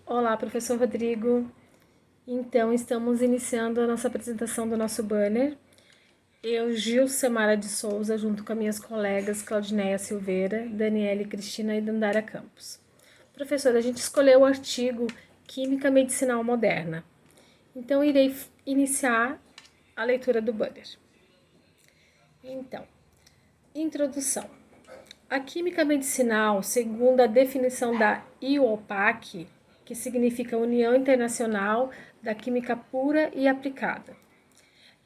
Olá, professor Rodrigo. Então, estamos iniciando a nossa apresentação do nosso banner. Eu, Gil Semara de Souza, junto com as minhas colegas Claudineia Silveira, Daniele Cristina e Dandara Campos. Professor, a gente escolheu o artigo Química Medicinal Moderna. Então, irei iniciar a leitura do banner. Então, introdução. A química medicinal, segundo a definição da IUPAC, que significa União Internacional da Química Pura e Aplicada.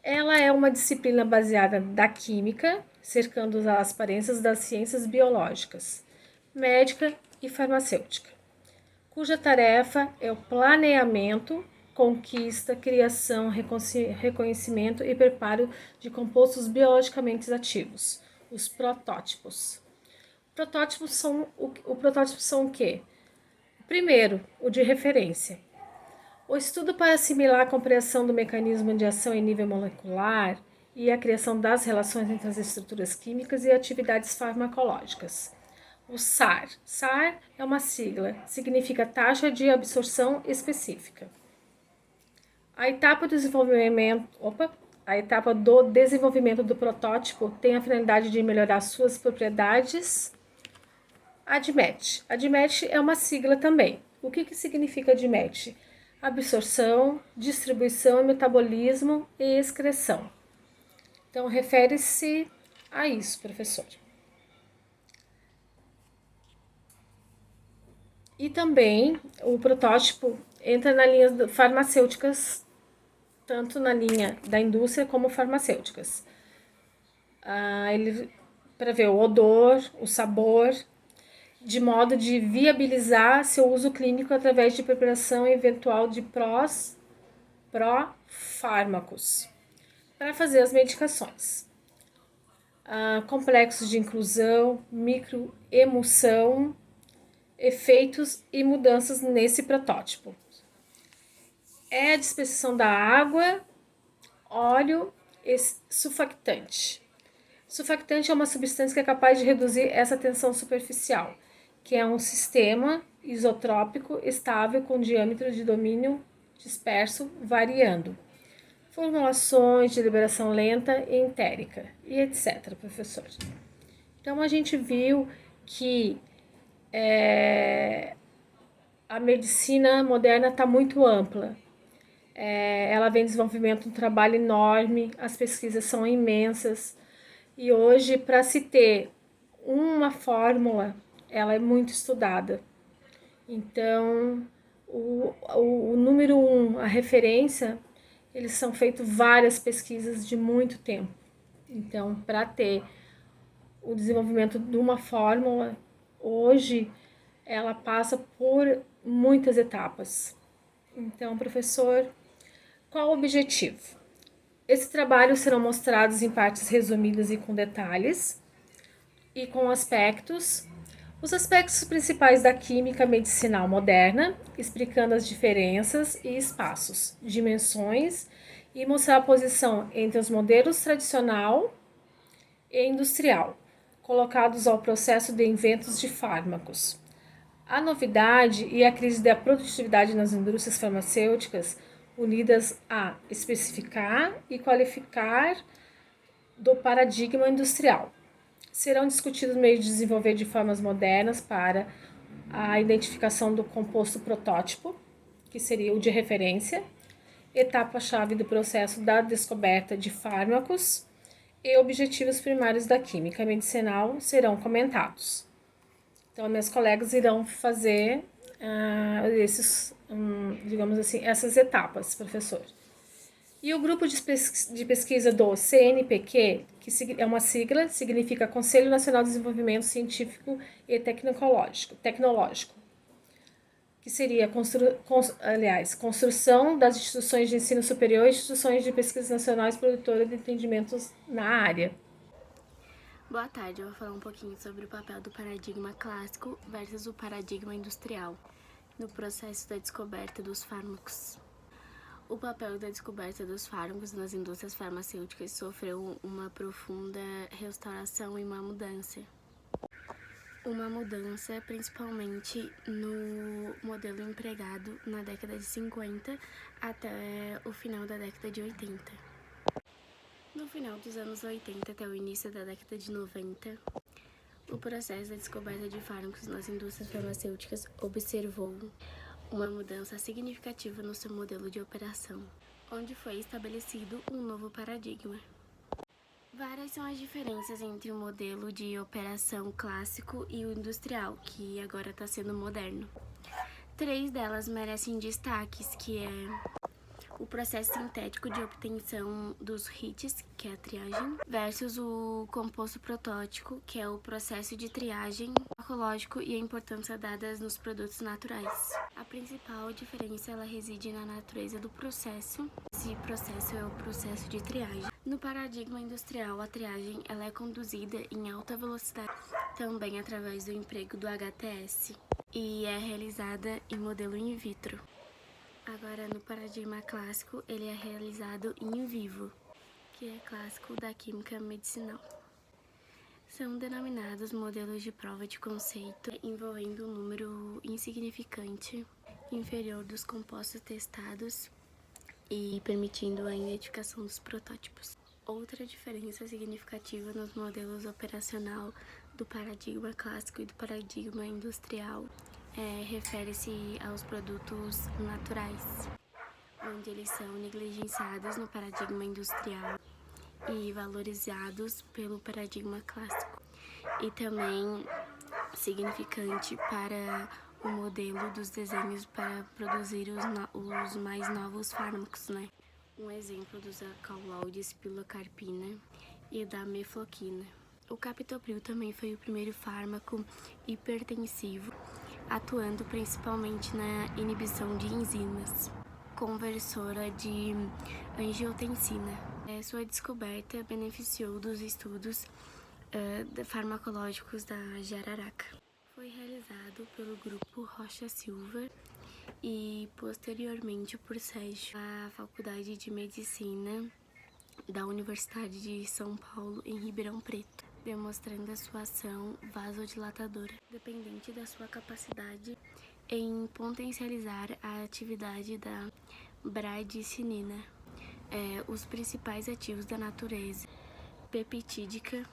Ela é uma disciplina baseada da química, cercando as aparências das ciências biológicas, médica e farmacêutica, cuja tarefa é o planeamento, conquista, criação, reconhecimento e preparo de compostos biologicamente ativos, os protótipos. Protótipos são o quê? Primeiro, o de referência. O estudo para assimilar a compreensão do mecanismo de ação em nível molecular e a criação das relações entre as estruturas químicas e atividades farmacológicas. O SAR. SAR é uma sigla, significa taxa de absorção específica. A etapa do desenvolvimento do protótipo tem a finalidade de melhorar suas propriedades. ADMET. ADMET é uma sigla também. O que significa ADMET? Absorção, distribuição, metabolismo e excreção. Então, refere-se a isso, professor. E também o protótipo entra na linha farmacêuticas, tanto na linha da indústria como farmacêuticas. Ele prevê o odor, o sabor, de modo de viabilizar seu uso clínico através de preparação eventual de pró-fármacos para fazer as medicações. Complexos de inclusão, microemulsão, efeitos e mudanças nesse protótipo. É a dispersão da água, óleo e surfactante. Surfactante é uma substância que é capaz de reduzir essa tensão superficial, que é um sistema isotrópico estável com diâmetro de domínio disperso variando. Formulações de liberação lenta e entérica, e etc., professor. Então, a gente viu que a medicina moderna está muito ampla. Ela vem desenvolvendo um trabalho enorme, as pesquisas são imensas, e hoje, para se ter uma fórmula, ela é muito estudada. Então, o número 1, a referência, eles são feitas várias pesquisas de muito tempo. Então, para ter o desenvolvimento de uma fórmula, hoje, ela passa por muitas etapas. Então, professor, qual o objetivo? Esses trabalhos serão mostrados em partes resumidas e com detalhes, e com aspectos, os aspectos principais da química medicinal moderna, explicando as diferenças e espaços, dimensões e mostrar a posição entre os modelos tradicional e industrial, colocados ao processo de inventos de fármacos. A novidade e a crise da produtividade nas indústrias farmacêuticas unidas a especificar e qualificar do paradigma industrial. Serão discutidos meios de desenvolver de formas modernas para a identificação do composto protótipo, que seria o de referência, etapa-chave do processo da descoberta de fármacos e objetivos primários da química medicinal serão comentados. Então, meus colegas irão fazer digamos assim, essas etapas, professor. E o grupo de pesquisa do CNPq, que é uma sigla, significa Conselho Nacional de Desenvolvimento Científico e Tecnológico, que seria construção das instituições de ensino superior e instituições de pesquisa nacionais produtoras de entendimentos na área. Boa tarde, eu vou falar um pouquinho sobre o papel do paradigma clássico versus o paradigma industrial no processo da descoberta dos fármacos. O papel da descoberta dos fármacos nas indústrias farmacêuticas sofreu uma profunda restauração e uma mudança. uma mudança principalmente no modelo empregado na década de 50 até o final da década de 80. No final dos anos 80 até o início da década de 90, o processo da descoberta de fármacos nas indústrias farmacêuticas observou uma mudança significativa no seu modelo de operação, onde foi estabelecido um novo paradigma. Várias são as diferenças entre o modelo de operação clássico e o industrial, que agora está sendo moderno. 3 delas merecem destaques, que é o processo sintético de obtenção dos hits, que é a triagem, versus o composto protótipo, que é o processo de triagem farmacológico e a importância dadas nos produtos naturais. A principal diferença ela reside na natureza do processo. Esse processo é o processo de triagem. No paradigma industrial, a triagem ela é conduzida em alta velocidade, também através do emprego do HTS, e é realizada em modelo in vitro. Agora, no paradigma clássico, ele é realizado in vivo, que é clássico da química medicinal. São denominados modelos de prova de conceito, envolvendo um número insignificante, inferior dos compostos testados e permitindo a identificação dos protótipos. Outra diferença significativa nos modelos operacional do paradigma clássico e do paradigma industrial refere-se aos produtos naturais, onde eles são negligenciados no paradigma industrial e valorizados pelo paradigma clássico. E também significante para o modelo dos desenhos para produzir os mais novos fármacos, né? Um exemplo dos alcaloides pilocarpina e da mefloquina. O captopril também foi o primeiro fármaco hipertensivo, atuando principalmente na inibição de enzimas, conversora de angiotensina. Sua descoberta beneficiou dos estudos farmacológicos da jararaca. Foi realizado pelo grupo Rocha Silva e posteriormente por Sérgio, a Faculdade de Medicina da Universidade de São Paulo, em Ribeirão Preto, demonstrando a sua ação vasodilatadora, dependente da sua capacidade em potencializar a atividade da bradicinina. Os principais ativos da natureza peptídica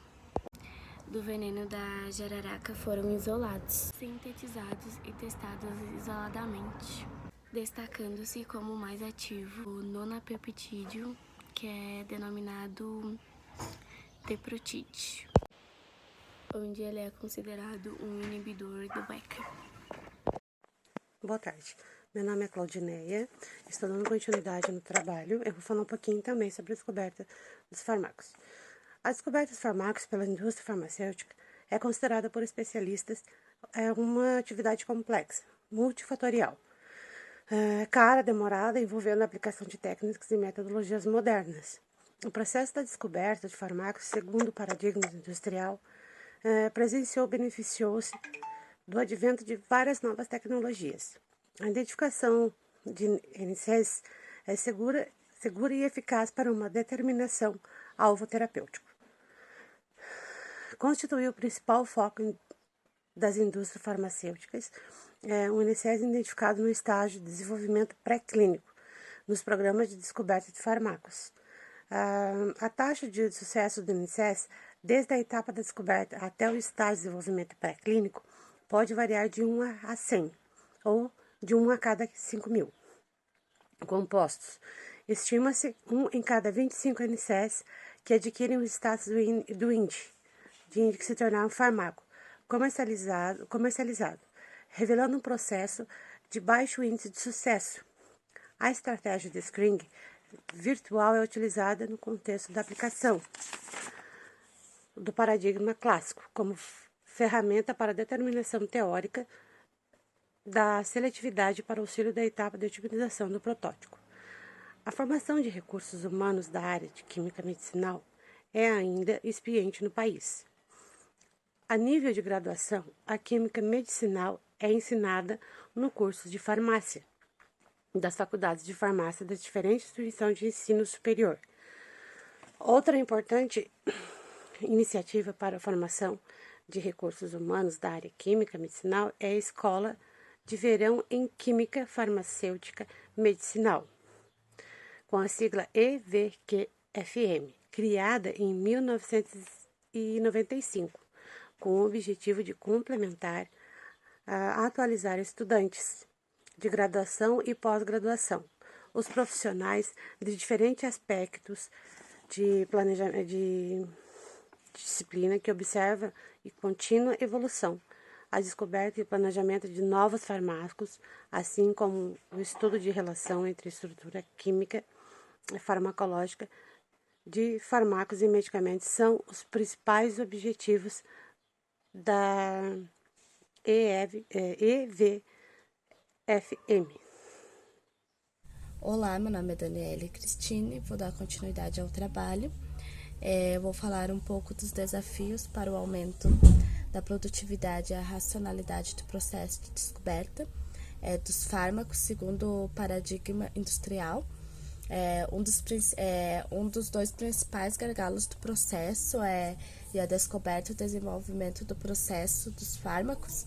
do veneno da jararaca foram isolados, sintetizados e testados isoladamente, destacando-se como o mais ativo o nonapeptídeo, que é denominado teprotide, onde ele é considerado um inibidor do Becker. Boa tarde, meu nome é Claudineia, estou dando continuidade no trabalho. Eu vou falar um pouquinho também sobre a descoberta dos fármacos. A descoberta dos fármacos pela indústria farmacêutica é considerada por especialistas uma atividade complexa, multifatorial, cara, demorada, envolvendo a aplicação de técnicas e metodologias modernas. O processo da descoberta de fármacos, segundo o paradigma industrial, beneficiou-se do advento de várias novas tecnologias. A identificação de NSAIDs é segura e eficaz para uma determinação alvo terapêutico. Constituiu o principal foco das indústrias farmacêuticas, um NSAID identificado no estágio de desenvolvimento pré-clínico, nos programas de descoberta de fármacos. A taxa de sucesso do NSAID, desde a etapa da descoberta até o estágio de desenvolvimento pré-clínico, pode variar de 1 a 100, ou de 1 a cada 5.000 compostos. Estima-se 1 em cada 25 NSAIDs que adquirem o status do IND, que se tornar um fármaco comercializado, revelando um processo de baixo índice de sucesso. A estratégia de screening virtual é utilizada no contexto da aplicação do paradigma clássico, como ferramenta para determinação teórica da seletividade para auxílio da etapa de otimização do protótipo. A formação de recursos humanos da área de química medicinal é ainda incipiente no país. A nível de graduação, a química medicinal é ensinada no curso de farmácia das faculdades de farmácia das diferentes instituições de ensino superior. Outra importante iniciativa para a formação de Recursos Humanos da área Química Medicinal é a Escola de Verão em Química Farmacêutica Medicinal, com a sigla EVQFM, criada em 1995, com o objetivo de complementar, atualizar estudantes de graduação e pós-graduação, os profissionais de diferentes aspectos de planejamento de disciplina que observa e contínua evolução, a descoberta e planejamento de novos fármacos, assim como o estudo de relação entre estrutura química e farmacológica de fármacos e medicamentos são os principais objetivos da EVFM. Olá, meu nome é Daniele Cristine, vou dar continuidade ao trabalho. Vou falar um pouco dos desafios para o aumento da produtividade e a racionalidade do processo de descoberta dos fármacos segundo o paradigma industrial. Um dos dois principais gargalos do processo e a descoberta e o desenvolvimento do processo dos fármacos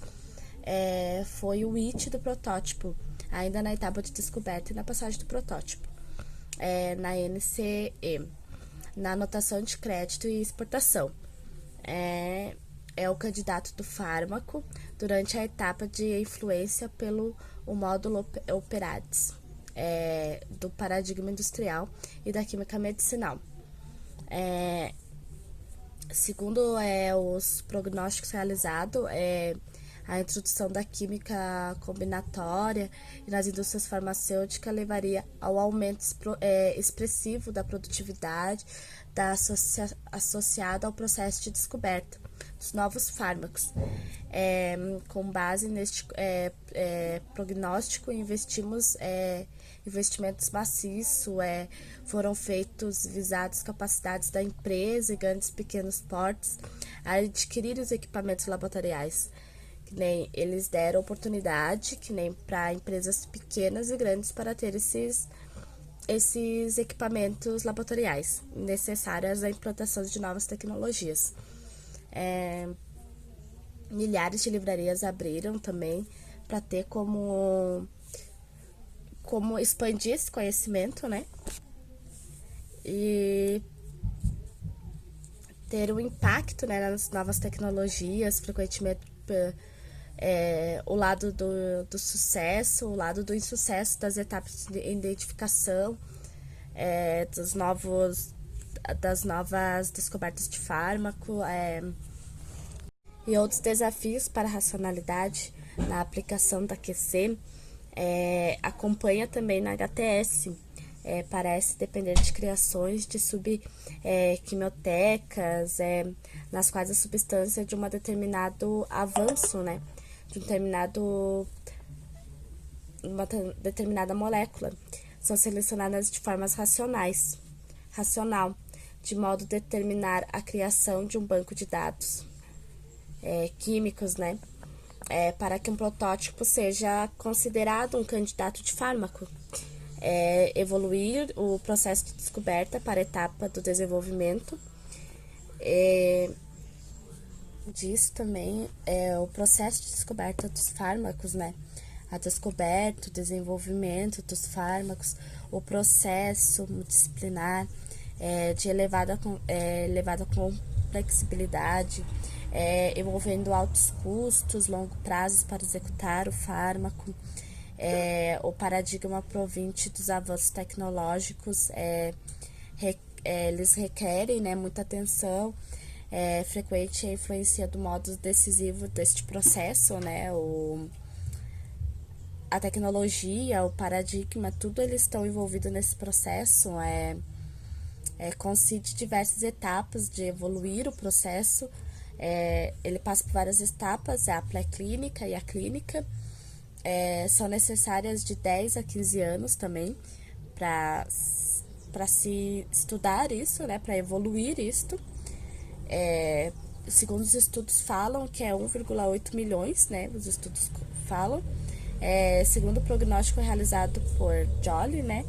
foi o IT do protótipo, ainda na etapa de descoberta e na passagem do protótipo, na NCE, na anotação de crédito e exportação. É o candidato do fármaco durante a etapa de influência pelo o módulo operandi do paradigma industrial e da química medicinal. Segundo os prognósticos realizados, a introdução da química combinatória nas indústrias farmacêuticas levaria ao aumento expressivo da produtividade associada ao processo de descoberta dos novos fármacos. Com base neste prognóstico, investimentos maciços foram feitos visados capacidades da empresa e grandes e pequenos portes a adquirir os equipamentos laboratoriais. Que nem eles deram oportunidade, que nem para empresas pequenas e grandes para ter esses equipamentos laboratoriais necessários à implantação de novas tecnologias. Milhares de livrarias abriram também para ter como expandir esse conhecimento, né? E ter um impacto, né, nas novas tecnologias, frequentemente o lado do sucesso, o lado do insucesso das etapas de identificação, das novas descobertas de fármaco, e outros desafios para a racionalidade na aplicação da QC. Acompanha também na HTS, parece depender de criações de quimiotecas, nas quais a substância de um determinado avanço, né, de uma determinada molécula, são selecionadas de formas racional, de modo a determinar a criação de um banco de dados químicos, né, para que um protótipo seja considerado um candidato de fármaco. Evoluir o processo de descoberta para a etapa do desenvolvimento. Disso também o processo de descoberta dos fármacos, né? A descoberta, o desenvolvimento dos fármacos, o processo multidisciplinar de elevada complexibilidade, envolvendo altos custos, longo prazos para executar o fármaco. O paradigma provinte dos avanços tecnológicos, eles requerem, né, muita atenção, frequente a influência do modo decisivo deste processo, né, a tecnologia, o paradigma, tudo eles estão envolvidos nesse processo, consiste em diversas etapas de evoluir o processo, ele passa por várias etapas, a pré-clínica e a clínica, são necessárias de 10 a 15 anos também para se estudar isso, né, para evoluir isto. Segundo os estudos falam que é 1,8 milhões, né, os estudos falam. Segundo o prognóstico realizado por Joly, né,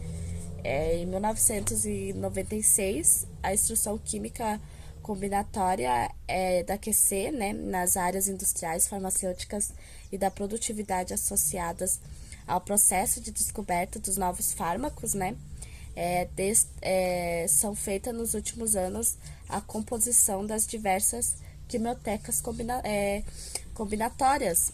em 1996, a instrução química combinatória é da QC, né, nas áreas industriais, farmacêuticas e da produtividade associadas ao processo de descoberta dos novos fármacos, né, são feitas nos últimos anos a composição das diversas quimiotecas combinatórias,